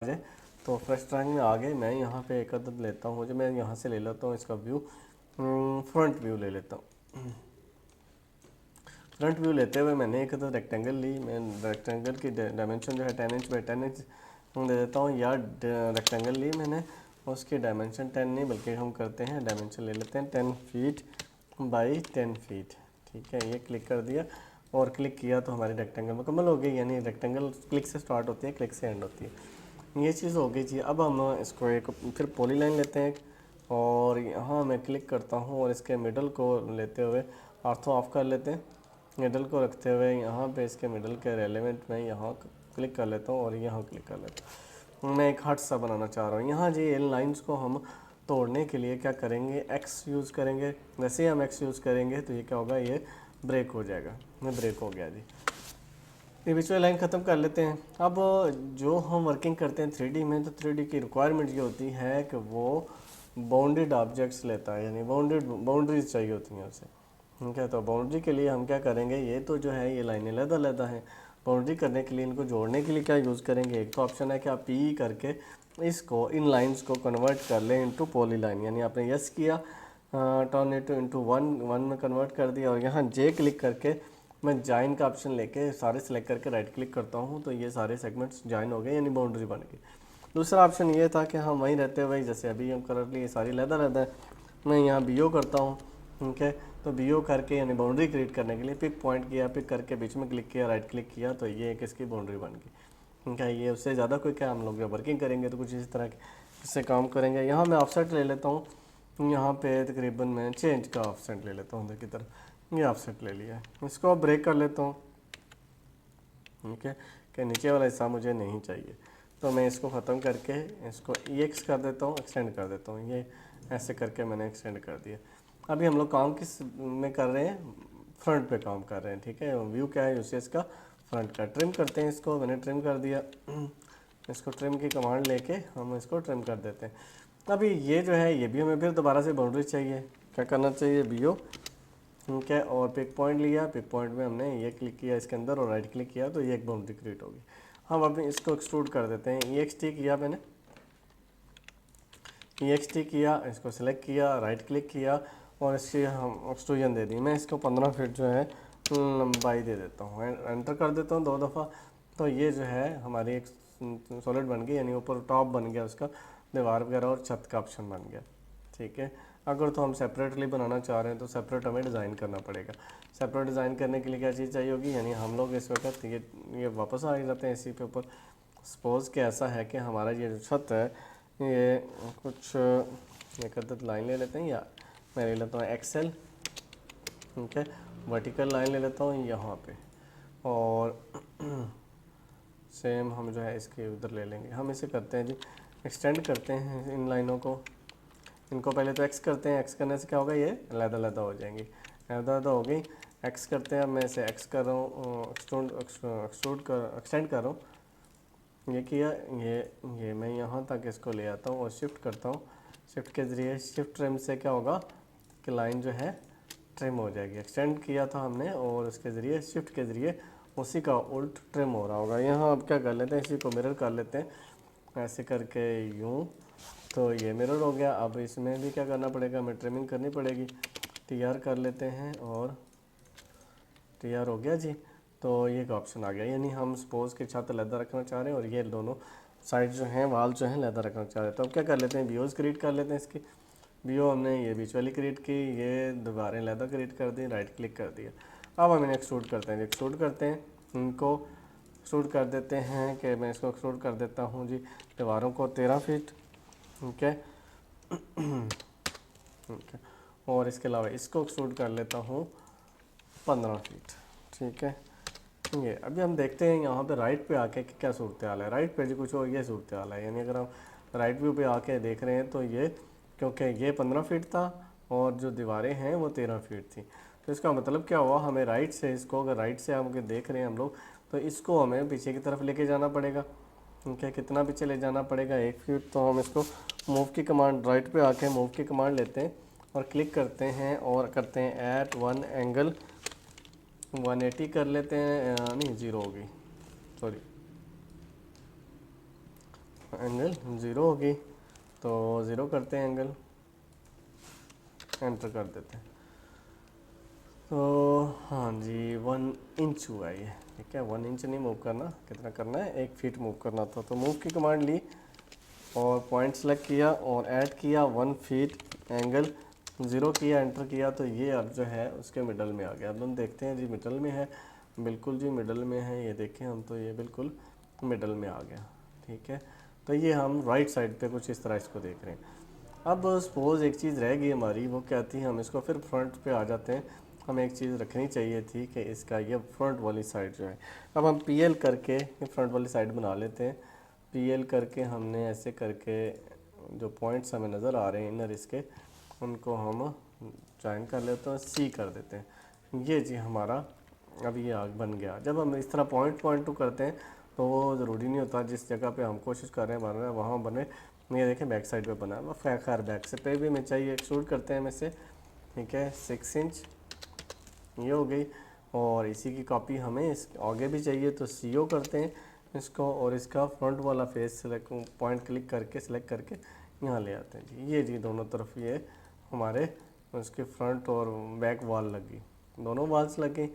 जाए। तो first drawing में आ गए। मैं यहाँ पे एक अदद लेता हूँ, जो मैं यहाँ से ले लेता हूँ इसका व्यू, फ्रंट व्यू ले लेता हूँ। फ्रंट व्यू लेते हुए मैंने एक अदद रेक्टेंगल ली। मैं रेक्टेंगल की डायमेंशन जो है 10 इंच बाई 10 इंच दे देता हूँ। या रेक्टेंगल ली मैंने, उसकी डायमेंशन 10 नहीं बल्कि हम करते हैं डायमेंशन ले लेते हैं 10 फीट बाई 10 फीट। ठीक है, ये क्लिक कर दिया और क्लिक किया तो हमारी रेक्टेंगल मुकम्मल हो गई। यानी रेक्टेंगल क्लिक से स्टार्ट होती है, क्लिक से एंड होती है। ये चीज़ हो गई जी। अब हम इसको एक फिर पॉली लाइन लेते हैं और यहाँ मैं क्लिक करता हूँ और इसके मिडल को लेते हुए ऑर्थो ऑफ कर लेते हैं। मिडल को रखते हुए यहाँ पे इसके मिडल के रेलेवेंट में यहाँ क्लिक कर लेता हूँ और यहाँ क्लिक कर लेता हूँ। मैं एक हट सा बनाना चाह रहा हूँ। यहाँ जी इन लाइंस को हम तोड़ने के लिए क्या करेंगे, एक्स यूज़ करेंगे। वैसे ही हम एक्स यूज़ करेंगे तो ये क्या होगा, ये ब्रेक हो जाएगा। ये ब्रेक हो गया जी। ये बीच में लाइन ख़त्म कर लेते हैं। अब जो हम वर्किंग करते हैं 3D में, तो 3D की रिक्वायरमेंट ये होती है कि वो बाउंडेड ऑब्जेक्ट्स लेता है, यानी बाउंड्रीज चाहिए होती हैं उसे। ठीक है, तो बाउंड्री के लिए हम क्या करेंगे, ये तो जो है ये लाइनें अलग-अलग हैं। बाउंड्री करने के लिए इनको जोड़ने के लिए क्या यूज़ करेंगे, एक तो ऑप्शन है कि आप पी करके इसको इन लाइंस को कन्वर्ट कर लें इनटू पॉली लाइन। यानी आपने यस किया, टर्न इट इनटू वन में कन्वर्ट कर दिया और यहाँ जे क्लिक करके मैं जॉइन का ऑप्शन लेके सारे सेलेक्ट करके राइट क्लिक करता हूँ तो ये सारे सेगमेंट्स जॉइन हो गए, यानी बाउंड्री बन गई। दूसरा ऑप्शन ये था कि हम वहीं रहते हुए, जैसे अभी हम कर लिए सारी लहदा है, मैं यहाँ बी करता हूँ। ठीक है, तो बी करके यानी बाउंड्री क्रिएट करने के लिए पिक पॉइंट किया, पिक करके बीच में क्लिक किया, राइट क्लिक किया तो ये एक इसकी बाउंड्री बन गई। ठीक है, ये उससे ज़्यादा कोई क्या, हम लोग जब वर्किंग करेंगे तो कुछ इस तरह के इससे काम करेंगे। यहाँ मैं ऑफसेट ले लेता हूँ। यहाँ पे तकरीबन मैं चेंज का ऑफसेट ले लेता हूँ उधर की तरफ। ये ऑफसेट ले लिया है, इसको ब्रेक कर लेता हूँ। ठीक है, कि नीचे वाला हिस्सा मुझे नहीं चाहिए, तो मैं इसको ख़त्म करके इसको EX कर देता हूँ, एक्सटेंड कर देता हूँ। ये ऐसे करके मैंने एक्सटेंड कर दिया। अभी हम लोग काम किस में कर रहे हैं, फ्रंट पे काम कर रहे हैं। ठीक है, व्यू क्या है यूसीएस का, फ्रंट का। ट्रिम करते हैं इसको, मैंने ट्रिम कर दिया। इसको ट्रिम की कमांड लेके हम इसको ट्रिम कर देते हैं। अभी ये जो है ये भी हमें फिर दोबारा से बाउंड्री चाहिए। क्या करना चाहिए, BO। ठीक है, और पिक पॉइंट लिया, पिक पॉइंट में हमने ये क्लिक किया इसके अंदर और राइट क्लिक किया तो ये एक बाउंड्री क्रिएट होगी। हम अभी इसको एक्सट्रूड कर देते हैं। EXT किया मैंने, EXT किया, इसको सिलेक्ट किया, राइट क्लिक किया और इसकी हम एक्सट्रूजन दे दी। मैं इसको 15 फीट जो है लंबाई दे देता हूँ, एंटर कर देता हूँ 2 दफ़ा। तो ये जो है हमारी एक सॉलिड बन गई, यानी ऊपर टॉप बन गया उसका, दीवार वगैरह और छत का ऑप्शन बन गया। ठीक है, अगर तो हम सेपरेटली बनाना चाह रहे हैं तो सेपरेट हमें डिज़ाइन करना पड़ेगा। सेपरेट डिज़ाइन करने के लिए क्या चीज़ चाहिए होगी, यानी हम लोग इस वक्त ये वापस आ जाते हैं इसी पे ऊपर। सपोज़ कि ऐसा है कि हमारा ये जो छत है ये कुछ एक अदद लाइन ले लेते हैं, या मैं ले लेता हूँ एक्सेल। ठीक है, वर्टिकल लाइन ले लेता हूँ यहाँ पे और सेम हम जो है इसके उधर ले लेंगे। हम इसे करते हैं जी, एक्सटेंड करते हैं इन लाइनों को। इनको पहले तो एक्स करते हैं, एक्स करने से क्या होगा, ये अलग-अलग हो जाएंगी, अलग-अलग हो गई। एक्स करते हैं, अब मैं इसे एक्स कर रहा हूँ, एक्सटेंड कर रहा हूँ। ये किया, ये मैं यहाँ तक इसको ले आता हूँ और शिफ्ट करता हूँ। शिफ्ट के ज़रिए, शिफ्ट ट्रिम से क्या होगा कि लाइन जो है ट्रिम हो जाएगी। एक्सटेंड किया था हमने और उसके ज़रिए, शिफ्ट के ज़रिए उसी का उल्ट ट्रिम हो रहा होगा। यहाँ अब क्या कर लेते हैं, इसी को मिरर कर लेते हैं ऐसे करके, यूँ। तो ये मिरर हो गया। अब इसमें भी क्या करना पड़ेगा, हमें ट्रिमिंग करनी पड़ेगी। TR कर लेते हैं और TR हो गया जी। तो ये एक ऑप्शन आ गया, यानी हम सपोज़ कि छत लहदा रखना चाह रहे हैं और ये दोनों साइड जो हैं, वाल जो हैं लहदा रखना चाह रहे हैं। तो अब क्या कर लेते हैं, BOs क्रिएट कर लेते हैं इसकी। BO हमने ये बीच वाली क्रिएट की, ये दोबारा लहदा क्रिएट कर दी, राइट क्लिक कर दिया। अब हम इन्हें एक्सट्रूड करते हैं, एक्सट्रूड करते हैं इनको, एक्सट्रूड कर देते हैं कि मैं इसको एक्सट्रूड कर देता हूँ जी, दीवारों को 13 फीट। ठीक है, ठीक है, और इसके अलावा इसको एक्सट्रूड कर लेता हूँ 15 फीट। ठीक है, ये अभी हम देखते हैं यहाँ पे राइट पे आके कि क्या सूरत हाल है। राइट पे जी कुछ और ये सूरत हाल है, यानी अगर हम राइट व्यू पे आके देख रहे हैं तो ये, क्योंकि ये 15 फीट था और जो दीवारें हैं वो 13 फीट थी, तो इसका मतलब क्या हुआ, हमें राइट से इसको, अगर राइट से हम देख रहे हैं हम लोग, तो इसको हमें पीछे की तरफ लेके जाना पड़ेगा। ठीक है, कितना पीछे ले जाना पड़ेगा, 1 फीट। तो हम इसको मूव की कमांड, राइट पे आके मूव की कमांड लेते हैं और क्लिक करते हैं और करते हैं एट वन एंगल 180 कर लेते हैं, नहीं 0 हो गई, सॉरी एंगल 0 होगी, तो 0 करते हैं एंगल, एंटर कर देते हैं। तो हाँ जी 1 इंच हुआ ये, ठीक है। 1 इंच नहीं मूव करना, कितना करना है, 1 फीट मूव करना था। तो मूव की कमांड ली और पॉइंट सेलेक्ट किया और ऐड किया 1 फीट, एंगल 0 किया, एंटर किया, तो ये अब जो है उसके मिडल में आ गया। अब हम देखते हैं जी मिडल में है, बिल्कुल जी मिडल में है, ये देखें हम, तो ये बिल्कुल मिडल में आ गया, ठीक है। तो ये हम राइट साइड पे कुछ इस तरह इसको देख रहे हैं। अब सपोज़ एक चीज़ रह गई हमारी, वो क्या थी, हम इसको फिर फ्रंट पे आ जाते हैं। हमें एक चीज़ रखनी चाहिए थी कि इसका ये फ्रंट वाली साइड जो है, अब हम पीएल करके ये फ्रंट वाली साइड बना लेते हैं। पीएल करके हमने ऐसे करके जो पॉइंट्स हमें नज़र आ रहे हैं इनर इसके, उनको हम ज्वाइन कर लेते हैं, सी कर देते हैं। ये जी हमारा अब ये आग बन गया। जब हम इस तरह पॉइंट पॉइंट टू करते हैं तो वो ज़रूरी नहीं होता जिस जगह पे हम कोशिश कर रहे हैं बनना है वहाँ बने। ये देखें बैक साइड पे बना है, खैर बैक से पे भी हमें चाहिए, एक्सट्रूड करते हैं हमें से, ठीक है। 6 इंच ये हो गई, और इसी की कॉपी हमें इस आगे भी चाहिए, तो CO करते हैं इसको, और इसका फ्रंट वाला फेस सेलेक्ट, पॉइंट क्लिक करके सिलेक्ट करके यहाँ ले आते हैं जी। ये जी दोनों तरफ ये हमारे उसके फ्रंट और बैक वॉल लगी, दोनों वॉल्स लगी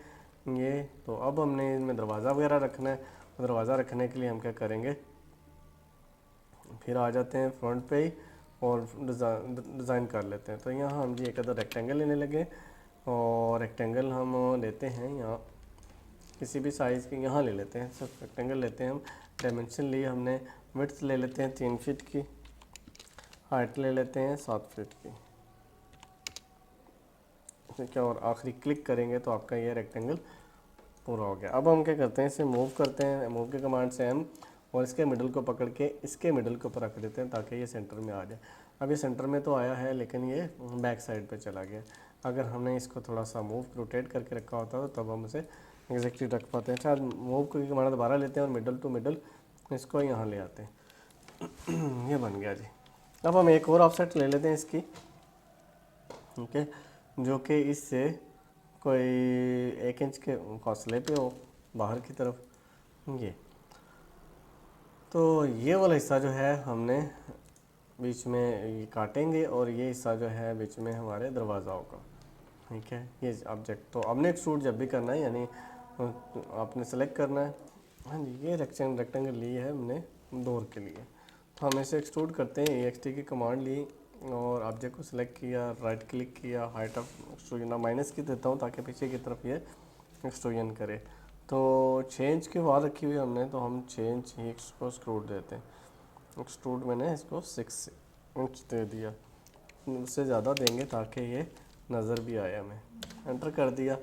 ये। तो अब हमने इनमें दरवाज़ा वगैरह रखना है, दरवाज़ा रखने के लिए हम क्या करेंगे, फिर आ जाते हैं फ्रंट पे ही और डिज़ाइन कर लेते हैं। तो यहाँ हम जी एक अदर रेक्टेंगल लेने लगे, और रेक्टेंगल हम लेते हैं यहाँ किसी भी साइज़ के, यहाँ ले लेते हैं, सिर्फ रेक्टेंगल लेते हैं हम। डायमेंशन लिए हमने, विड्थ ले लेते हैं 3 फीट की, हाइट ले लेते हैं 7 फीट की, ठीक है। और आखिरी क्लिक करेंगे तो आपका ये रेक्टेंगल पूरा हो गया। अब हम क्या करते हैं, इसे मूव करते हैं, मूव के कमांड से हम, और इसके मिडल को पकड़ के इसके मिडल के ऊपर रख देते हैं ताकि ये सेंटर में आ जाए। अब ये सेंटर में तो आया है लेकिन ये बैक साइड पे चला गया। अगर हमने इसको थोड़ा सा मूव रोटेट करके रखा होता तो तब हम इसे एग्जैक्टली रख पाते हैं। अच्छा मूव की कमांड दोबारा लेते हैं और मिडल टू मिडल इसको यहाँ ले आते हैं। ये बन गया जी। अब हम एक और ऑफसेट ले लेते हैं इसकी, ठीक है, जो कि इससे कोई 1 इंच के फासले पे हो बाहर की तरफ। ये तो ये वाला हिस्सा जो है हमने बीच में ये काटेंगे, और ये हिस्सा जो है बीच में हमारे दरवाज़ा होगा, ठीक है। ये ऑब्जेक्ट तो हमने एक्सट्रूड जब भी करना है, यानी आपने सेलेक्ट करना है। हाँ जी ये रेक्टेंगल ली है हमने डोर के लिए, तो हम इसे एक्सट्रूड करते हैं। EXT की कमांड ली और ऑब्जेक्ट को सिलेक्ट किया, राइट क्लिक किया, हाइट ऑफ एक्सट्रूजन माइनस की देता हूँ ताकि पीछे की तरफ ये एक्सट्रूजन करे। तो चेंज की बात रखी हुई हमने, तो हम चेंज ही इसको एक्सट्रूड देते हैं। एक्सट्रूड मैंने इसको 6 इंच दे दिया, उससे ज़्यादा देंगे ताकि ये नज़र भी आए हमें। एंटर कर दिया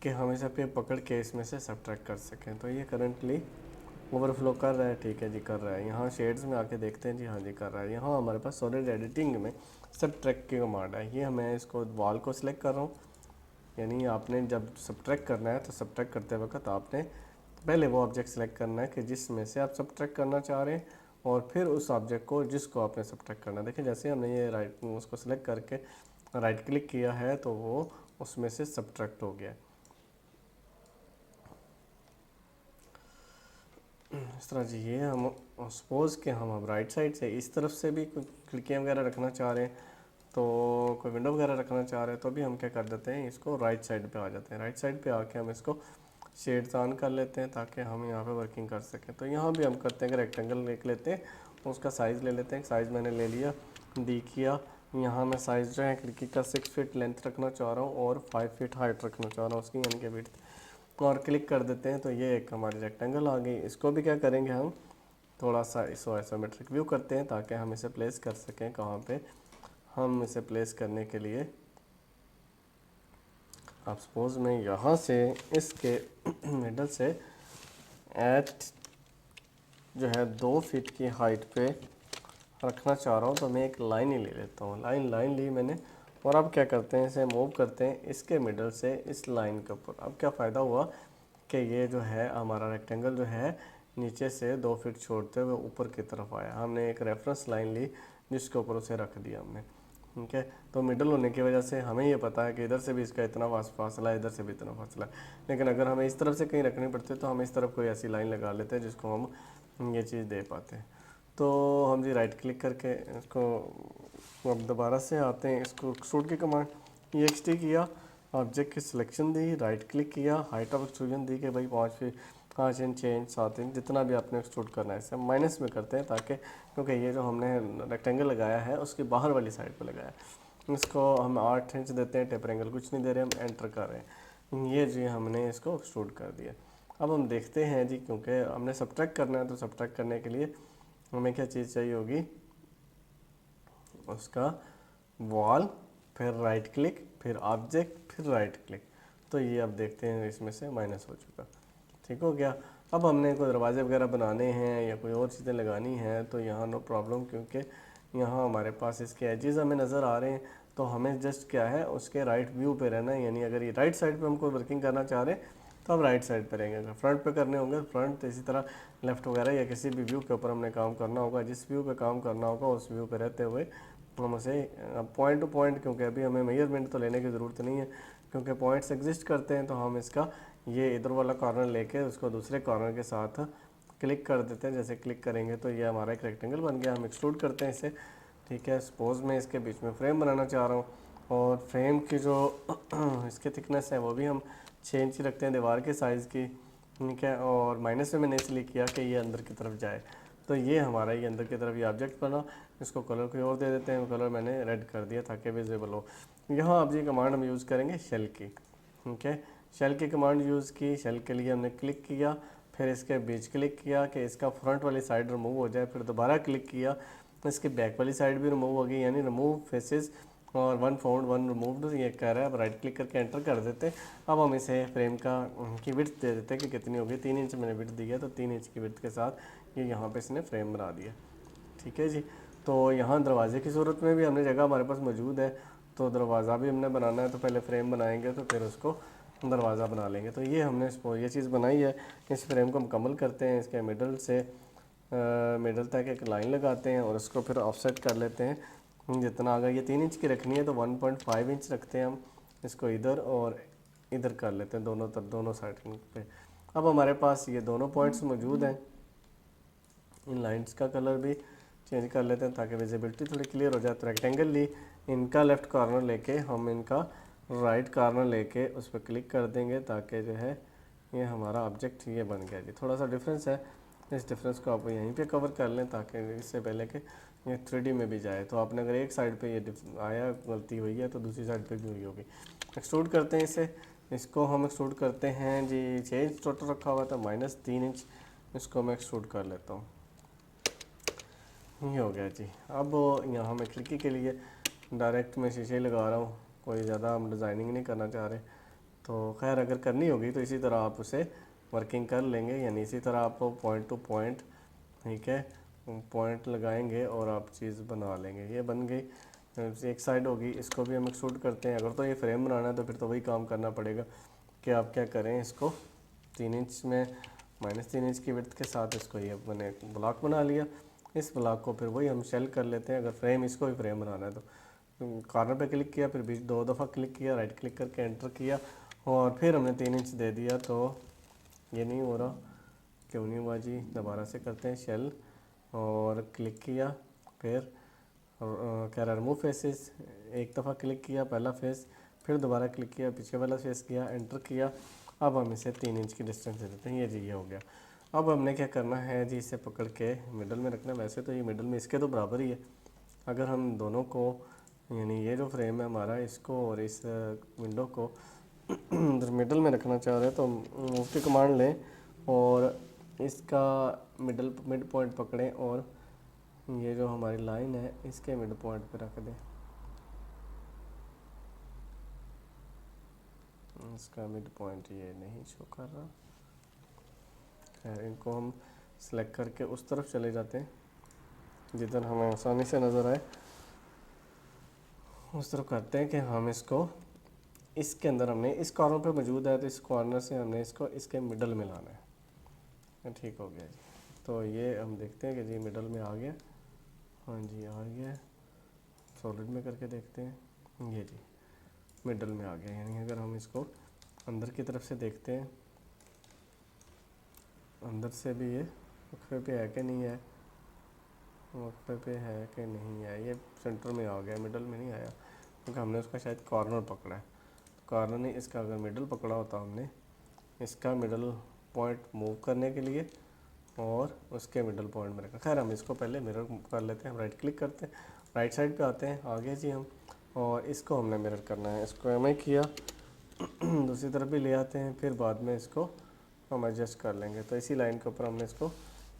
कि हम इसे पे पकड़ के इसमें से सब्ट्रैक्ट कर सकें। तो ये करंटली ओवरफ्लो कर रहा है, ठीक है जी कर रहा है। यहाँ शेड्स में आके देखते हैं जी, हाँ जी कर रहा है। यहाँ हमारे पास सॉलिड एडिटिंग में सब्ट्रैक्ट की कमांड है। ये मैं इसको वॉल को सिलेक्ट कर रहा हूँ, यानी आपने जब सब्ट्रैक्ट करना है तो सब्ट्रैक्ट करते वक्त आपने पहले वो ऑब्जेक्ट सेलेक्ट करना है कि जिसमें से आप सब्ट्रैक्ट करना चाह रहे हैं, और फिर उस ऑब्जेक्ट को जिसको आपने सब्ट्रैक्ट करना है। देखिए जैसे हमने ये राइट उसको सेलेक्ट करके राइट क्लिक किया है तो वो उसमें से सब्ट्रैक्ट हो गया। इस तरह जी ये हम सपोज़ कि हम अब राइट साइड से इस तरफ से भी कुछ खिड़कियाँ वगैरह रखना चाह रहे हैं, तो कोई विंडो वगैरह रखना चाह रहे हैं, तो भी हम क्या कर देते हैं, इसको राइट साइड पे आ जाते हैं। राइट साइड पे आके हम इसको शेड्स ऑन कर लेते हैं ताकि हम यहाँ पे वर्किंग कर सकें। तो यहाँ भी हम करते हैं कि रेक्टेंगल देख लेते हैं, उसका साइज़ ले लेते हैं। साइज़ मैंने ले लिया, डी किया। यहाँ मैं साइज़ जो है खिड़की का 6 फीट लेंथ रखना चाह रहा हूँ और 5 फीट हाइट रखना चाह रहा हूँ उसकी, यानी कि विड्थ, और क्लिक कर देते हैं। तो ये एक हमारी रेक्टेंगल आ गई। इसको भी क्या करेंगे, हम थोड़ा सा इसको आइसोमेट्रिक व्यू करते हैं ताकि हम इसे प्लेस कर सकें। कहाँ पे हम इसे प्लेस करने के लिए, आप सपोज़ मैं यहाँ से इसके मिडल से एट जो है 2 फीट की हाइट पे रखना चाह रहा हूँ, तो मैं एक लाइन ही ले लेता हूँ। लाइन ली मैंने, और अब क्या करते हैं, इसे मूव करते हैं इसके मिडल से इस लाइन के ऊपर। अब क्या फ़ायदा हुआ कि ये जो है हमारा रेक्टेंगल जो है नीचे से 2 फीट छोड़ते हुए ऊपर की तरफ आया। हमने एक रेफरेंस लाइन ली जिसके ऊपर उसे रख दिया हमने, ठीक है। तो मिडल होने की वजह से हमें ये पता है कि इधर से भी इसका इतना फासला है, इधर से भी इतना फासला है। लेकिन अगर हमें इस तरफ से कहीं रखनी पड़ती है तो हम इस तरफ कोई ऐसी लाइन लगा लेते हैं जिसको हम ये चीज़ दे पाते हैं। तो हम जी राइट क्लिक करके इसको अब दोबारा से आते हैं, इसको एक्सट्रूड की कमांड EXT किया, ऑब्जेक्ट की सिलेक्शन दी, राइट क्लिक किया, हाइट ऑफ एक्सट्रूजन दी कि भाई 5 इंच 6 इंच 7 इंच जितना भी आपने एक्सट्रूड करना है, इसे माइनस में करते हैं ताकि, क्योंकि ये जो हमने रेक्टेंगल लगाया है उसकी बाहर वाली साइड पर लगाया है। इसको हम 8 इंच देते हैं, टेपर एंगल कुछ नहीं दे रहे, हम एंटर कर रहे हैं। ये जी हमने इसको एक्सट्रूड कर दिया। अब हम देखते हैं जी, क्योंकि हमने सब्ट्रैक्ट करना है तो सब्ट्रैक्ट करने के लिए हमें क्या चीज़ चाहिए होगी, उसका वॉल, फिर राइट क्लिक, फिर ऑब्जेक्ट, फिर राइट क्लिक। तो ये अब देखते हैं इसमें से माइनस हो चुका, ठीक हो गया। अब हमने कोई दरवाजे वगैरह बनाने हैं या कोई और चीज़ें लगानी हैं तो यहाँ नो प्रॉब्लम, क्योंकि यहाँ हमारे पास इसके एजेस हमें नज़र आ रहे हैं। तो हमें जस्ट क्या है, उसके राइट व्यू पे रहना है, यानी अगर ये राइट साइड पे हमको वर्किंग करना चाह रहे हैं तो हम राइट साइड पे रहेंगे, अगर फ्रंट पे करने होंगे फ्रंट, तो इसी तरह लेफ्ट वगैरह या किसी भी व्यू के ऊपर हमने काम करना होगा, जिस व्यू पे काम करना होगा उस व्यू पे रहते हुए हम उसे पॉइंट टू पॉइंट, क्योंकि अभी हमें मेजरमेंट तो लेने की ज़रूरत नहीं है क्योंकि पॉइंट्स एग्जिस्ट करते हैं, तो हम इसका ये इधर वाला कॉर्नर लेके उसको दूसरे कॉर्नर के साथ क्लिक कर देते हैं। जैसे क्लिक करेंगे तो ये हमारा एक रेक्टेंगल बन गया, हम एक्सट्रूड करते हैं इसे, ठीक है। सपोज़ मैं इसके बीच में फ्रेम बनाना चाह रहा हूँ और फ्रेम की जो इसकी थिकनेस है वो भी हम 6 इंच रखते हैं दीवार के साइज़ की, ठीक है। और माइनस में मैंने इसलिए किया कि ये अंदर की तरफ जाए, तो ये हमारा ये अंदर की तरफ ये ऑब्जेक्ट बना। इसको कलर कोई और दे देते हैं, कलर मैंने रेड कर दिया ताकि विजिबल हो। यहाँ अब ये कमांड हम यूज़ करेंगे शेल की, ठीक है। शेल की कमांड यूज़ की, शेल के लिए हमने क्लिक किया, फिर इसके बीच क्लिक किया कि इसका फ्रंट वाली साइड रिमूव हो जाए, फिर दोबारा क्लिक किया, इसकी बैक वाली साइड भी रिमूव होगी, यानी रिमूव फेसेस और 1 फाउंड 1 रिमूव्ड ये कह रहा है। अब राइट क्लिक करके एंटर कर देते। अब हम इसे फ्रेम का की विड्थ दे देते हैं कि कितनी होगी, 3 इंच मैंने विड्थ दिया, तो 3 इंच की विड्थ के साथ ये यहाँ पे इसने फ्रेम बना दिया, ठीक है जी। तो यहाँ दरवाजे की सूरत में भी हमने जगह हमारे पास मौजूद है, तो दरवाज़ा भी हमने बनाना है तो पहले फ्रेम बनाएंगे तो फिर उसको दरवाज़ा बना लेंगे। तो ये हमने ये चीज़ बनाई है। इस फ्रेम को मुकम्मल करते हैं, इसके मिडल से मिडल तक एक लाइन लगाते हैं और उसको फिर ऑफसेट कर लेते हैं जितना, अगर ये 3 इंच की रखनी है तो 1.5 इंच रखते हैं हम इसको इधर और इधर कर लेते हैं, दोनों तरफ दोनों साइड पे। अब हमारे पास ये दोनों पॉइंट्स मौजूद हैं, इन लाइंस का कलर भी चेंज कर लेते हैं ताकि विजिबिलिटी थोड़ी क्लियर हो जाए। तो रेक्टेंगल ली, इनका लेफ़्ट कॉर्नर लेके हम इनका राइट कॉर्नर लेके उस पर क्लिक कर देंगे ताकि जो है ये हमारा ऑब्जेक्ट ये बन गया जी। थोड़ा सा डिफरेंस है, इस डिफरेंस को आप यहीं पे कवर कर लें ताकि इससे पहले कि ये 3D में भी जाए। तो आपने अगर एक साइड पे ये आया गलती हुई है तो दूसरी साइड पे भी हुई होगी। एक्सट्रूड करते हैं इसे, इसको हम एक्सट्रूड करते हैं जी, 6 इंच टोटल रखा हुआ था, -3 इंच इसको मैं एक्सट्रूड कर लेता हूँ, ये हो गया जी। अब यहाँ मैं खिड़की के लिए डायरेक्ट मैं शीशे लगा रहा हूँ, कोई ज़्यादा हम डिज़ाइनिंग नहीं करना चाह रहे। तो खैर अगर करनी होगी तो इसी तरह आप उसे वर्किंग कर लेंगे, यानी इसी तरह आप पॉइंट टू पॉइंट, ठीक है, पॉइंट लगाएंगे और आप चीज़ बना लेंगे। ये बन गई, एक साइड होगी, इसको भी हम एक्सट्रूड करते हैं। अगर तो ये फ्रेम बनाना है तो फिर तो वही काम करना पड़ेगा कि आप क्या करें, इसको 3 इंच में -3 इंच की विड्थ के साथ इसको ये मैंने ब्लॉक बना लिया। इस ब्लॉक को फिर वही हम शेल कर लेते हैं, अगर फ्रेम इसको भी फ्रेम बनाना है तो कॉर्नर पे क्लिक किया, फिर बीच 2 दफ़ा क्लिक किया, राइट क्लिक करके एंटर किया और फिर हमने 3 इंच दे दिया। तो ये नहीं हो रहा, क्यों नहीं हुआ जी, दोबारा से करते हैं शेल और क्लिक किया, फिर कह रहा रिमूव फेसेस, एक दफ़ा क्लिक किया पहला फेस, फिर दोबारा क्लिक किया पीछे वाला फेस किया, एंटर किया। अब हम इसे 3 इंच की डिस्टेंस दे देते हैं, ये जी ये हो गया। अब हमने क्या करना है जी, इसे पकड़ के मिडल में रखना है। वैसे तो ये मिडल में इसके तो बराबर ही है, अगर हम दोनों को यानी ये जो फ्रेम है हमारा, इसको और इस विंडो को मिडल में रखना चाह रहे हैं तो मूव की कमांड लें और इसका मिड पॉइंट पकड़ें और ये जो हमारी लाइन है इसके मिड पॉइंट पे रख दें। इसका मिड पॉइंट ये नहीं शो कर रहा, खैर इनको हम सेलेक्ट करके उस तरफ चले जाते हैं जिधर हमें आसानी से नज़र आए, उस तरफ करते हैं कि हम इसको इसके अंदर हमने इस कॉर्नर पे मौजूद है तो इस कॉर्नर से हमने इसको इसके मिडल में लाना है। ठीक हो गया जी। तो ये हम देखते हैं कि जी मिडल में आ गया, हाँ जी आ गया। सॉलिड में करके देखते हैं, ये जी मिडल में आ गया। यानी अगर हम इसको अंदर की तरफ से देखते हैं, अंदर से भी ये अखरे पे है कि नहीं है, वक्फे पे है कि नहीं है, ये सेंटर में आ गया, मिडल में नहीं आया क्योंकि हमने उसका शायद कॉर्नर पकड़ा है। कॉर्नर नहीं, इसका अगर मिडल पकड़ा होता हमने, इसका मिडल पॉइंट मूव करने के लिए और उसके मिडल पॉइंट में रखा। खैर हम इसको पहले मिरर कर लेते हैं, हम राइट क्लिक करते हैं, राइट साइड पे आते हैं आगे जी हम, और इसको हमने मिरर करना है। इसको एम आई किया दूसरी तरफ भी ले आते हैं, फिर बाद में इसको हम एडजस्ट कर लेंगे। तो इसी लाइन के ऊपर हमने इसको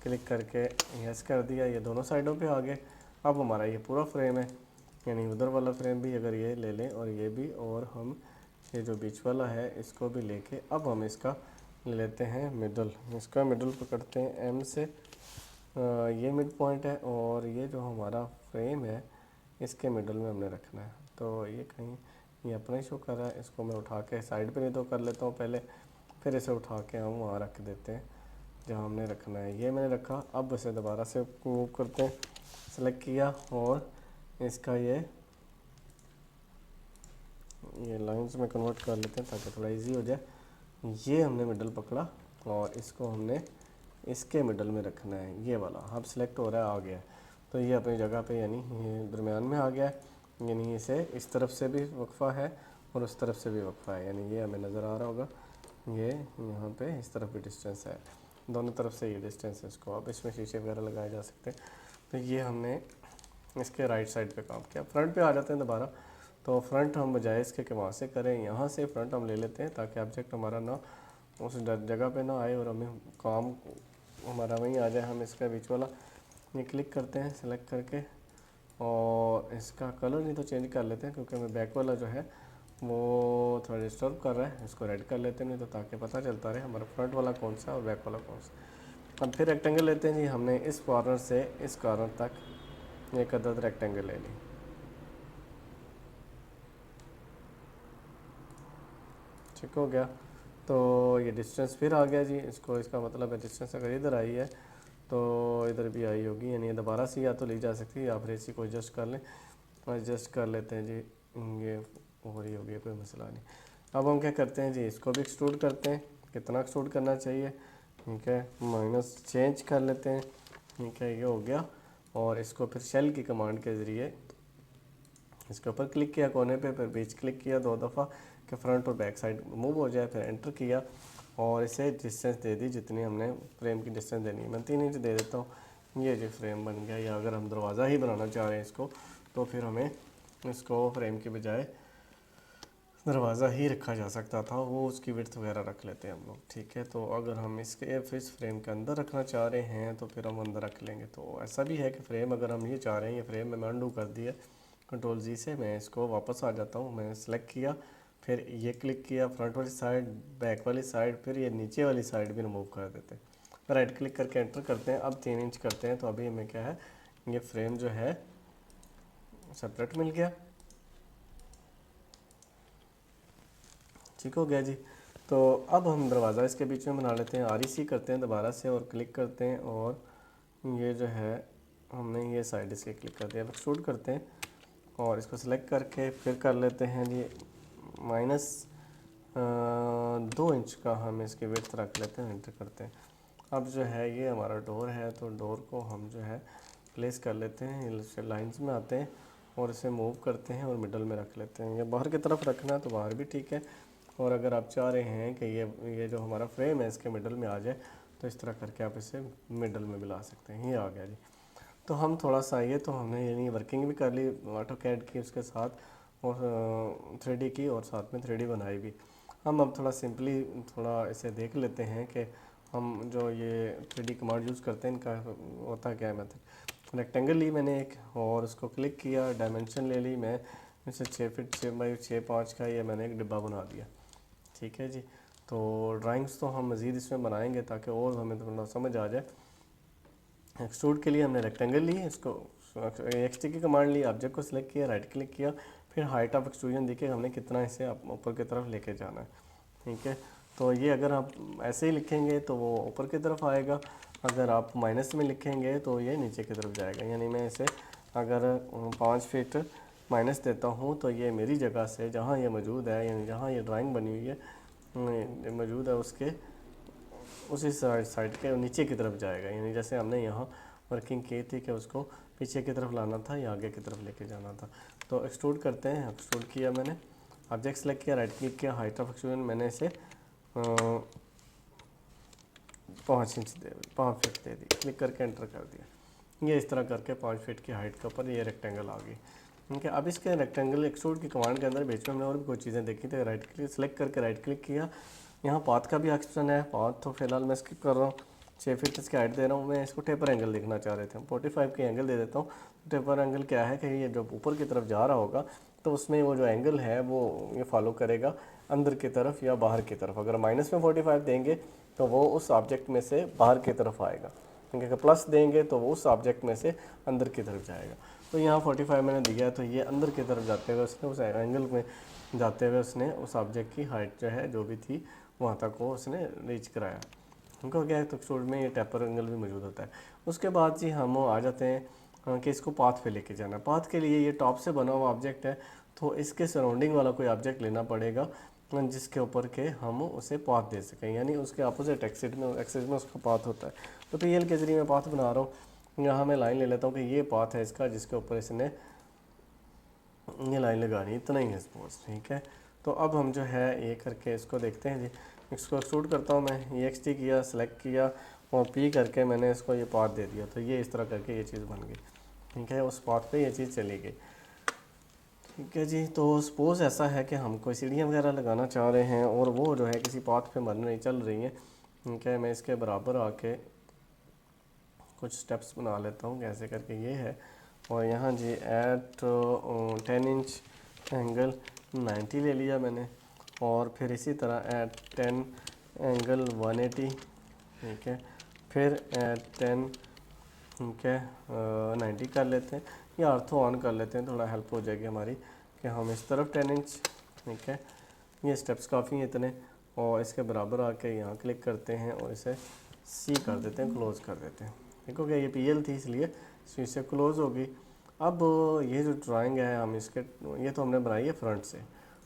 क्लिक करके यस कर दिया, ये दोनों साइडों पे आ गए। अब हमारा ये पूरा फ्रेम है, यानी उधर वाला फ्रेम भी अगर ये ले लें और ये भी, और हम ये जो बीच वाला है इसको भी लेके अब हम इसका ले लेते हैं मिडल। इसका मिडल पकड़ते हैं एम से, ये मिड पॉइंट है और ये जो हमारा फ्रेम है इसके मिडल में हमने रखना है। तो ये कहीं ये अपना ही शो कर रहा है, इसको मैं उठा के साइड पे नहीं तो कर लेता हूँ पहले, फिर इसे उठा के हम वहाँ रख देते हैं जहाँ हमने रखना है। ये मैंने रखा, अब इसे दोबारा से मूव करते हैं, सेलेक्ट किया और इसका ये लाइंस में कन्वर्ट कर लेते हैं ताकि थोड़ा इजी हो जाए। ये हमने मिडल पकड़ा और इसको हमने इसके मिडल में रखना है, ये वाला अब सिलेक्ट हो रहा है, आ गया। तो ये अपनी जगह पे यानी ये दरमियान में आ गया है, यानी इसे इस तरफ से भी वक्फा है और उस तरफ से भी वक्फा है, यानी ये हमें नज़र आ रहा होगा। ये यहाँ पे इस तरफ भी डिस्टेंस है, दोनों तरफ से ये डिस्टेंस है। इसको अब इसमें शीशे वगैरह लगाए जा सकते हैं। तो ये हमने इसके राइट साइड पे काम किया। फ्रंट पे आ जाते हैं दोबारा, तो फ्रंट हम बजाय इसके कि वहाँ से करें, यहाँ से फ्रंट हम ले लेते हैं ताकि ऑब्जेक्ट हमारा ना उस जगह पे ना आए और हमें काम हमारा वहीं आ जाए। हम इसका बीच वाला ये क्लिक करते हैं सेलेक्ट करके, और इसका कलर नहीं तो चेंज कर लेते हैं क्योंकि हमें बैक वाला जो है वो थोड़ा डिस्टर्ब कर रहा है। इसको रेड कर लेते हैं नहीं तो ताकि पता चलता रहे हमारा फ्रंट वाला कौन सा और बैक वाला कौन सा। अब फिर रेक्टेंगल लेते हैं जी, हमने इस कॉर्नर से इस कॉर्नर तक एक अदद रेक्टेंगल ले ली, ठीक हो गया। तो ये डिस्टेंस फिर आ गया जी, इसको इसका मतलब है डिस्टेंस अगर इधर आई है तो इधर भी आई होगी, यानी दोबारा से या तो ली जा सकती है या फिर इसी को एडजस्ट कर लें। एडजस्ट कर लेते हैं जी, ये हो रही होगी, कोई मसला नहीं। अब हम क्या करते हैं जी, इसको भी एक्सट्रूड करते हैं, कितना एक्सट्रूड करना चाहिए, ठीक है, माइनस चेंज कर लेते हैं, ठीक है, ये हो गया। और इसको फिर शेल की कमांड के ज़रिए इसके ऊपर क्लिक किया कोने पे, फिर बीच क्लिक किया 2 दफ़ा कि फ्रंट और बैक साइड मूव हो जाए, फिर एंटर किया और इसे डिस्टेंस दे दी जितनी हमने फ्रेम की डिस्टेंस देनी है। मैं 3 इंच दे देता हूँ, ये जो फ्रेम बन गया। या अगर हम दरवाज़ा ही बनाना चाह रहे हैं इसको, तो फिर हमें इसको फ्रेम के बजाय दरवाज़ा ही रखा जा सकता था, वो उसकी विड्थ वगैरह रख लेते हैं हम लोग, ठीक है। तो अगर हम इसके इस फ्रेम के अंदर रखना चाह रहे हैं तो फिर हम अंदर रख लेंगे। तो ऐसा भी है कि फ्रेम अगर हम ये चाह रहे हैं, ये फ्रेम में अनडू कर दिया कंट्रोल जी से, मैं इसको वापस आ जाता हूँ, मैंने सेलेक्ट किया, फिर ये क्लिक किया फ्रंट वाली साइड, बैक वाली साइड, फिर ये नीचे वाली साइड भी रिमूव कर देते हैं। राइट क्लिक करके एंटर करते हैं, अब 3 इंच करते हैं, तो अभी हमें क्या है, ये फ्रेम जो है सेपरेट मिल गया, ठीक हो गया जी। तो अब हम दरवाज़ा इसके बीच में बना लेते हैं, REC करते हैं दोबारा से और क्लिक करते हैं, और ये जो है हमने ये साइड इसके क्लिक कर दिया, अब एक्सट्रूड करते हैं और इसको सिलेक्ट करके फिर कर लेते हैं जी माइनस 2 इंच का हम इसकी विड्थ रख लेते हैं, एंटर करते हैं। अब जो है ये हमारा डोर है, तो डोर को हम जो है प्लेस कर लेते हैं, लाइंस में आते हैं और इसे मूव करते हैं और मिडल में रख लेते हैं। ये बाहर की तरफ रखना है तो बाहर भी ठीक है, और अगर आप चाह रहे हैं कि ये जो हमारा फ्रेम है इसके मिडल में आ जाए तो इस तरह करके आप इसे मिडल में मिला सकते हैं। ये आ गया जी। तो हम थोड़ा सा ये तो हमने यानी वर्किंग भी कर ली ऑटोकैड की उसके साथ, और 3D की, और साथ में 3D बनाई भी। हम अब थोड़ा सिंपली थोड़ा इसे देख लेते हैं कि हम जो ये 3D कमांड यूज़ करते हैं इनका होता क्या है मेथड। रेक्टेंगल ली मैंने एक और उसको क्लिक किया, डायमेंशन ले ली मैं जैसे 6 फीट 6x6.5 का, ये मैंने एक डिब्बा बना दिया, ठीक है जी। तो ड्राइंग्स तो हम मज़ीद इसमें बनाएंगे ताकि और हमें थोड़ा समझ आ जाए। एक्सट्रूड के लिए हमने रेक्टेंगल ली, इसको XT की कमांड ली, ऑब्जेक्ट को सिलेक्ट किया, राइट क्लिक किया, फिर हाइट ऑफ एक्सट्रूजन देखिए हमने कितना इसे ऊपर की तरफ लेके जाना है, ठीक है। तो ये अगर आप ऐसे ही लिखेंगे तो वो ऊपर की तरफ आएगा, अगर आप माइनस में लिखेंगे तो ये नीचे की तरफ जाएगा। यानी मैं इसे अगर 5 फीट माइनस देता हूँ तो ये मेरी जगह से जहाँ ये मौजूद है, यानी जहाँ ये ड्राइंग बनी हुई है मौजूद है, उसके उसी साइड के नीचे की तरफ जाएगा। यानी जैसे हमने यहाँ वर्किंग की थी कि उसको पीछे की तरफ लाना था या आगे की तरफ लेके जाना था। तो एक्सट्रूड करते हैं, एक्सट्रूड किया मैंने, ऑब्जेक्ट सेलेक्ट किया, राइट क्लिक किया, हाइट ऑफ एक्सट्रूजन मैंने इसे 5 इंच 5 फीट दे दी, क्लिक करके एंटर कर दिया। ये इस तरह करके 5 फीट की हाइट के ऊपर ये रेक्टेंगल आ गई। ठीक है, अब इसके रेक्टेंगल एक्सट्रूड की कमांड के अंदर बीच में हमने और भी कुछ चीज़ें देखी थी। राइट क्लिक सेलेक्ट करके राइट क्लिक किया, यहाँ पाथ का भी ऑप्शन है, पाथ तो फिलहाल मैं स्किप कर रहा हूँ। 6 फीट इसकी हाइट दे रहा हूँ, मैं इसको टेपर एंगल देखना चाह रहे थे, 45 की एंगल दे देता हूँ। टेपर एंगल क्या है कि ये जब ऊपर की तरफ जा रहा होगा तो उसमें वो जो एंगल है वो ये फॉलो करेगा अंदर की तरफ या बाहर की तरफ। अगर माइनस में 45 देंगे तो वो उस ऑब्जेक्ट में से बाहर की तरफ आएगा, क्योंकि अगर प्लस देंगे तो वो उस ऑब्जेक्ट में से अंदर की तरफ जाएगा। तो यहाँ 45 मैंने दिया, तो ये अंदर की तरफ जाते हुए उसने उस एंगल में जाते हुए उसने उस ऑब्जेक्ट की हाइट जो है जो भी थी वहाँ तक वो उसने रीच कराया। उनको क्या है तो एक्सट्रूड में ये टेपर एंगल भी मौजूद होता है। उसके बाद जी हम आ जाते हैं कि इसको पाथ पे लेके जाना। पाथ के लिए ये टॉप से बना हुआ ऑब्जेक्ट है, तो इसके सराउंडिंग वाला कोई ऑब्जेक्ट लेना पड़ेगा जिसके ऊपर के हम उसे पाथ दे सकें, यानी उसके अपोजिट एक्सिस में उसका पाथ होता है। तो PL के जरिए मैं पाथ बना रहा हूँ। यहाँ मैं लाइन ले लेता हूँ कि ये पाथ है इसका जिसके ऊपर इसने ये लाइन लगानी, इतना ही है सपोज। ठीक है, तो अब हम जो है ये करके इसको देखते हैं जी। इसको एक्सट्रूड करता हूँ मैं, EXT किया, सेलेक्ट किया और P करके मैंने इसको ये पाथ दे दिया, तो ये इस तरह करके ये चीज़ बन गई। ठीक है, उस पाथ पे ये चीज़ चली गई। ठीक है जी, तो सपोज़ ऐसा है कि हम कोई सीढ़ियाँ वगैरह लगाना चाह रहे हैं और वो जो है किसी पाथ पे बन रही चल रही हैं। ठीक है, मैं इसके बराबर आके कुछ स्टेप्स बना लेता हूँ, कैसे करके ये है। और यहाँ जी एट 10 इंच एंगल 90 ले लिया मैंने, और फिर इसी तरह एट 10 एंगल 180। ठीक है, फिर एट 10 ठीक है 90 कर लेते हैं, या ऑर्थो ऑन कर लेते हैं, थोड़ा हेल्प हो जाएगी हमारी कि हम इस तरफ 10 इंच। ठीक है, ये स्टेप्स काफ़ी हैं इतने, और इसके बराबर आके यहाँ क्लिक करते हैं और इसे C कर देते हैं, क्लोज़ कर देते हैं। देखो क्या ये PL थी इसलिए इसे क्लोज़ होगी। अब ये जो ड्राइंग है हम इसके ये तो हमने बनाई है फ्रंट से।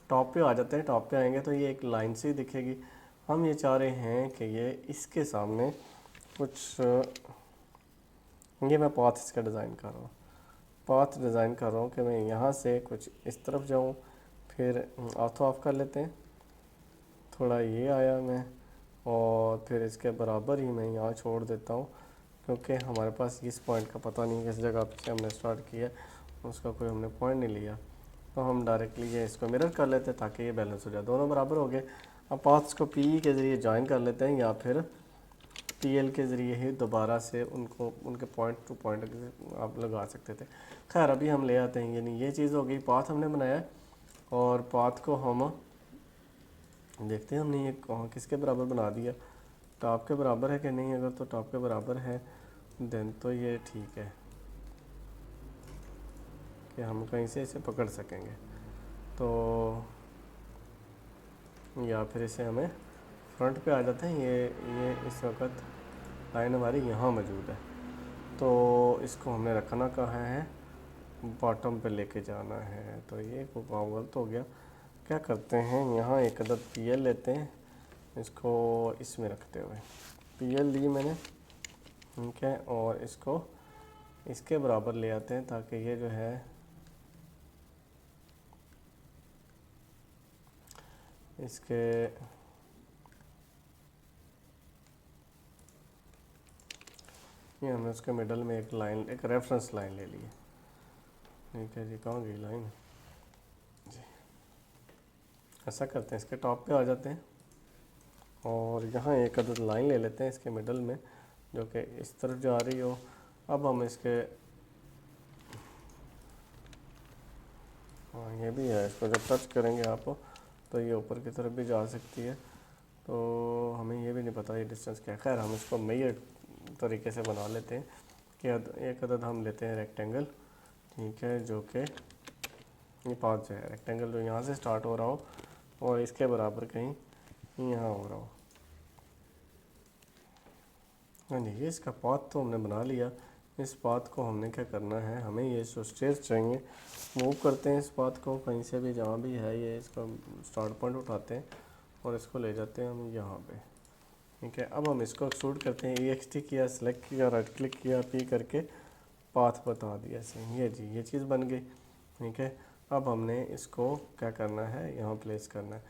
टॉप पे आ जाते हैं, टॉप पे आएंगे तो ये एक लाइन से ही दिखेगी। हम ये चाह रहे हैं कि ये इसके सामने कुछ ये मैं पाथ इसका डिज़ाइन कर रहा हूँ, पाथ डिज़ाइन कर रहा हूँ कि मैं यहाँ से कुछ इस तरफ जाऊँ। फिर ऑर्थो ऑफ कर लेते हैं, थोड़ा ये आया मैं, और फिर इसके बराबर ही मैं यहाँ छोड़ देता हूँ, क्योंकि हमारे पास इस पॉइंट का पता नहीं किस जगह से हमने स्टार्ट किया, उसका कोई हमने पॉइंट नहीं लिया। तो हम डायरेक्टली ये इसको मिरर कर लेते हैं ताकि ये बैलेंस हो जाए, दोनों बराबर हो गए। अब पाथ्स को PE के ज़रिए ज्वाइन कर लेते हैं, या फिर PL के ज़रिए ही दोबारा से उनको उनके पॉइंट टू पॉइंट आप लगा सकते थे। खैर अभी हम ले आते हैं, यानी ये चीज़ हो गई, पाथ हमने बनाया। और पाथ को हम देखते हैं हमने ये कहाँ किसके बराबर बना दिया, टॉप के बराबर है कि नहीं। अगर तो टॉप के बराबर है देन तो ये ठीक है कि हम कहीं से इसे पकड़ सकेंगे। तो या फिर इसे हमें फ्रंट पे आ जाते हैं। ये इस वक्त लाइन हमारी यहाँ मौजूद है, तो इसको हमने रखना कहाँ है, बॉटम पे लेके जाना है। तो ये को काम गलत हो गया। क्या करते हैं, यहाँ एक अदद PL लेते हैं, इसको इसमें रखते हुए PL ली मैंने। ठीक है, और इसको इसके बराबर ले आते हैं ताकि ये जो है इसके ये हमने उसके मिडल में एक लाइन, एक रेफरेंस लाइन ले ली है। ठीक है जी, कहाँ गई लाइन जी। ऐसा करते हैं, इसके टॉप पे आ जाते हैं और यहाँ एक अदद लाइन ले लेते हैं इसके मिडल में जो कि इस तरफ जा रही हो। अब हम इसके हाँ ये भी है, इसको जब टच करेंगे आप तो ये ऊपर की तरफ भी जा सकती है, तो हमें ये भी नहीं पता ये डिस्टेंस क्या है। खैर हम इसको मेजर तरीके से बना लेते हैं कि एक अदद हम लेते हैं रेक्टेंगल। ठीक है, जो कि ये पाथ जो है रेक्टेंगल जो यहाँ से स्टार्ट हो रहा हो और इसके बराबर कहीं यहाँ हो रहा हो। हाँ जी, ये इसका पाथ तो हमने बना लिया। इस पाथ को हमने क्या करना है, हमें ये जो स्टेयर्स चाहिए मूव करते हैं इस पाथ को कहीं से भी, जहाँ भी है ये इसका स्टार्ट पॉइंट उठाते हैं और इसको ले जाते हैं हम यहाँ पे। ठीक है। अब हम इसको एक्सट्रूड करते हैं, EXT किया, सेलेक्ट किया, राइट क्लिक किया, P करके पाथ बता दिया ऐसे, ये जी ये चीज़ बन गई। ठीक है। अब हमने इसको क्या करना है, यहाँ प्लेस करना है।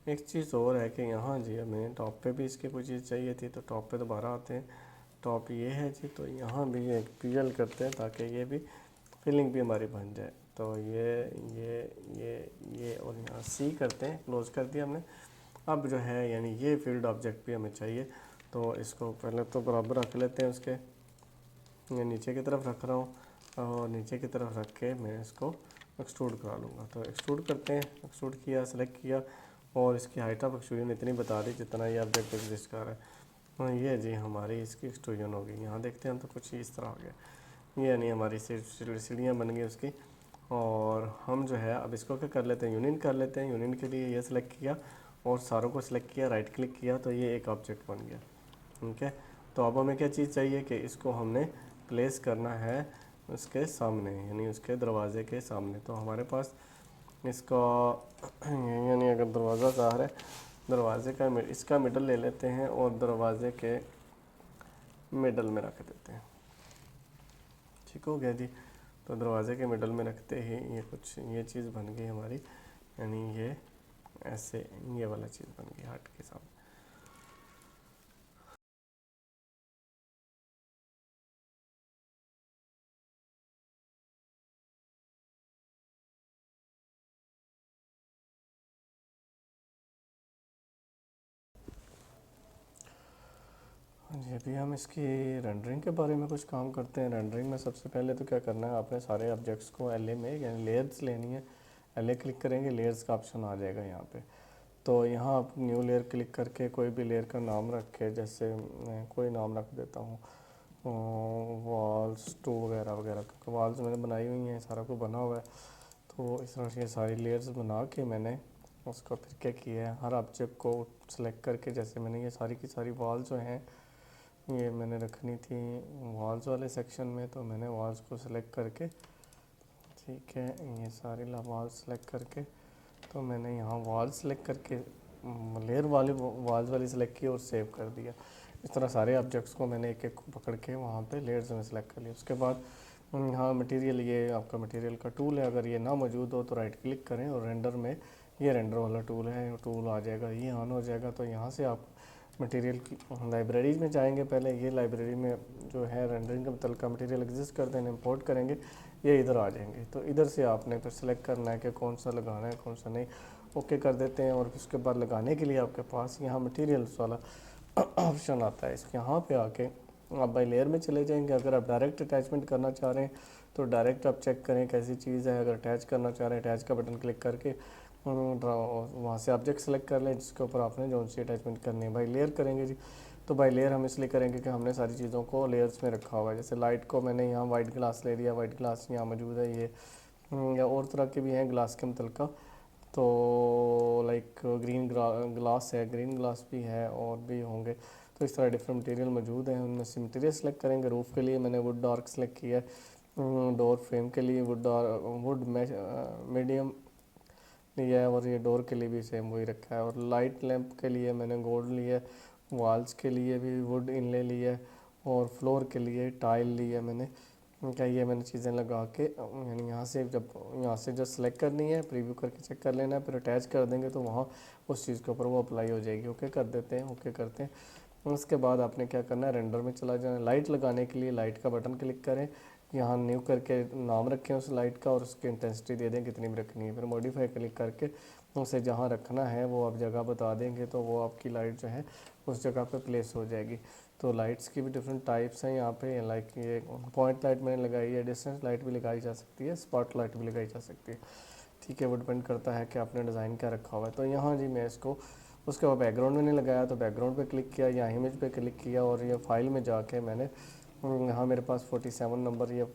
एक चीज़ और है कि यहाँ जी हमें टॉप पे भी इसकी कोई चीज़ चाहिए थी, तो टॉप पे दोबारा आते हैं। टॉप ये है जी, तो यहाँ भी एक PL करते हैं ताकि ये भी फिलिंग भी हमारी बन जाए। तो ये और यहाँ C करते हैं, क्लोज कर दिया हमने। अब जो है यानी ये फील्ड ऑब्जेक्ट भी हमें चाहिए, तो इसको पहले तो बराबर रख लेते हैं उसके, मैं नीचे की तरफ रख रहा हूँ और नीचे की तरफ रख के मैं इसको एक्सट्रूड करा लूँगा। तो एक्सट्रूड करते हैं, एक्सट्रूड किया, सेलेक्ट किया और इसकी हाइट ऑफ एक्सट्रूजन इतनी बता दी जितना ये ऑब्जेक्ट एग्जिस्ट कर रहा है। हाँ ये जी हमारी इसकी एक्सट्रूजन हो गई। यहाँ देखते हैं तो कुछ इस तरह हो गया, ये यानी हमारी सीढ़ियाँ बन गई उसकी। और हम जो है अब इसको क्या कर लेते हैं, यूनियन कर लेते हैं। यूनियन के लिए ये सिलेक्ट किया और सारों को सिलेक्ट किया, राइट क्लिक किया, तो ये एक ऑब्जेक्ट बन गया। ठीक है। तो अब हमें क्या चीज़ चाहिए कि इसको हमने प्लेस करना है उसके सामने, यानी उसके दरवाज़े के सामने। तो हमारे पास इसका यानी अगर दरवाज़ा चाह रहे, दरवाजे का इसका मिडल ले लेते हैं और दरवाजे के मिडल में रख देते हैं। ठीक हो गया जी। तो दरवाजे के मिडल में रखते ही ये कुछ ये चीज़ बन गई हमारी, यानी ये ऐसे ये वाला चीज़ बन गई हार्ट के सामने। हाँ जी, अभी हम इसकी रेंडरिंग के बारे में कुछ काम करते हैं। रेंडरिंग में सबसे पहले तो क्या करना है, आपने सारे ऑब्जेक्ट्स को LA में यानी लेयर्स लेनी है। LA क्लिक करेंगे, लेयर्स का ऑप्शन आ जाएगा यहाँ पे। तो यहाँ आप न्यू लेयर क्लिक करके कोई भी लेयर का नाम रख के, जैसे मैं कोई नाम रख देता हूँ वॉल्स 2 वगैरह वगैरह, क्योंकि वॉल्स मैंने बनाई हुई हैं, सारा कुछ बना हुआ है। तो इस तरह से ये सारी लेयर्स बना के मैंने उसको फिर क्या किया है, हर ऑब्जेक्ट को सेलेक्ट करके, जैसे मैंने ये सारी की सारी वॉल जो हैं ये मैंने रखनी थी वॉल्स वाले सेक्शन में, तो मैंने वॉल्स को सिलेक्ट करके, ठीक है, ये सारी वॉल्स सेलेक्ट करके, तो मैंने यहाँ वॉल सेलेक्ट करके लेयर वाली वॉल्स वाली सेलेक्ट की और सेव कर दिया। इस तरह सारे ऑब्जेक्ट्स को मैंने एक एक को पकड़ के वहाँ पे लेयर्स में सेलेक्ट कर लिया। उसके बाद यहाँ मटेरियल, ये आपका मटेरियल का टूल है, अगर ये ना मौजूद हो तो राइट क्लिक करें और रेंडर में ये रेंडर वाला टूल है, टूल आ जाएगा, ये ऑन हो जाएगा। तो यहाँ से आप मटेरियल की लाइब्रेरीज में जाएंगे, पहले ये लाइब्रेरी में जो है रेंडरिंग के मतलब का मटेरियल एग्जिस्ट करते हैं, इंपोर्ट करेंगे, ये इधर आ जाएंगे। तो इधर से आपने फिर सेलेक्ट करना है कि कौन सा लगाना है कौन सा नहीं, ओके कर देते हैं। और उसके बाद लगाने के लिए आपके पास यहाँ मटेरियल्स वाला ऑप्शन आता है, इसके यहाँ पे आके आप बाई लेयर में चले जाएंगे। अगर आप डायरेक्ट अटैचमेंट करना चाह रहे हैं तो डायरेक्ट आप चेक करें कैसी चीज़ है। अगर अटैच करना चाह रहे हैं, अटैच का बटन क्लिक करके वहाँ से ऑब्जेक्ट सेलेक्ट कर लें जिसके ऊपर आपने जो सी अटैचमेंट करनी है। बाई लेयर करेंगे जी, तो बाई लेयर हम इसलिए करेंगे कि हमने सारी चीज़ों को लेयर्स में रखा हुआ है। जैसे लाइट को मैंने यहाँ वाइट ग्लास ले लिया, वाइट ग्लास यहाँ मौजूद है, ये या और तरह के भी हैं ग्लास के मतलब का, तो लाइक ग्रीन ग्लास है, ग्रीन ग्लास भी है और भी होंगे। तो इस तरह डिफरेंट मटेरियल मौजूद हैं, उनमें से मटेरियल सेलेक्ट करेंगे। रूफ़ के लिए मैंने वुड डार्क सेलेक्ट किया है, डोर फ्रेम के लिए वुड मीडियम लिया है और ये डोर के लिए भी सेम वही रखा है। और लाइट लैंप के लिए मैंने गोल्ड लिया है, वॉल्स के लिए भी वुड इनले लिया है और फ्लोर के लिए टाइल लिया मैंने। क्या ये मैंने चीज़ें लगा के यानी यहाँ से जब सेलेक्ट करनी है, प्रीव्यू करके चेक कर लेना है, फिर अटैच कर देंगे तो वहाँ उस चीज़ के ऊपर वो अप्लाई हो जाएगी। ओके कर देते हैं, ओके करते हैं। उसके बाद आपने क्या करना है, रेंडर में चला जाना है। लाइट लगाने के लिए लाइट का बटन क्लिक करें, यहाँ न्यू करके नाम रखें उस लाइट का और उसकी इंटेंसिटी दे दें कितनी भी रखनी है। फिर मॉडिफाई क्लिक करके उसे जहाँ रखना है वो आप जगह बता देंगे, तो वो आपकी लाइट जो है उस जगह पे प्लेस हो जाएगी। तो लाइट्स की भी डिफरेंट टाइप्स हैं यहाँ पे, लाइक ये पॉइंट लाइट मैंने लगाई है, डिस्टेंस लाइट भी लगाई जा सकती है, स्पॉट लाइट भी लगाई जा सकती है। ठीक है, वो डिपेंड करता है कि आपने डिज़ाइन क्या रखा हुआ है। तो यहाँ जी मैं इसको उसके बाद बैकग्राउंड मैंने लगाया, तो बैकग्राउंड पे क्लिक किया, या इमेज पे क्लिक किया और ये फाइल में जाके मैंने यहाँ मेरे पास 47 नंबर ये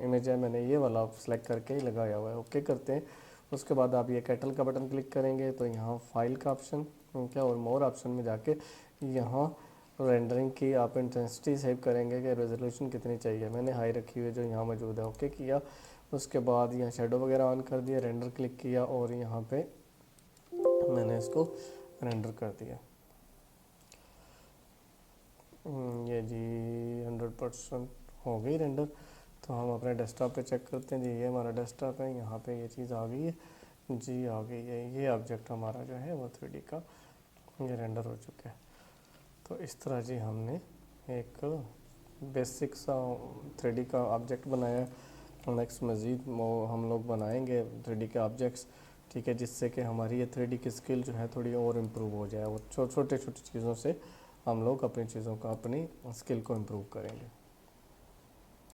इमेज है, मैंने ये वाला सेलेक्ट करके ही लगाया हुआ है। ओके करते हैं। उसके बाद आप ये कैटल का बटन क्लिक करेंगे तो यहाँ फाइल का ऑप्शन क्या और मोर ऑप्शन में जाके यहाँ रेंडरिंग की आप इंटेंसिटी सेव करेंगे कि रेजोल्यूशन कितनी चाहिए, मैंने हाई रखी हुई है जो यहाँ मौजूद है। ओके किया, उसके बाद यहाँ शेडो वगैरह ऑन कर दिया, रेंडर क्लिक किया और यहाँ पे मैंने इसको रेंडर कर दिया। ये जी 100% हो गई रेंडर। तो हम अपने डेस्कटॉप पे चेक करते हैं जी, ये हमारा डेस्कटॉप है, यहाँ पे ये चीज़ आ गई है जी, आ गई है। ये ऑब्जेक्ट हमारा जो है वो 3D का ये रेंडर हो चुका है। तो इस तरह जी हमने एक बेसिक सा 3D का ऑब्जेक्ट बनाया है। नेक्स्ट मज़ीद वो हम लोग बनाएंगे 3D के ऑब्जेक्ट्स, ठीक है, जिससे कि हमारी ये 3D की स्किल जो है थोड़ी और इम्प्रूव हो जाए, और छोटे छोटे चीज़ों से हम लोग अपनी चीज़ों का अपनी स्किल को इम्प्रूव करेंगे।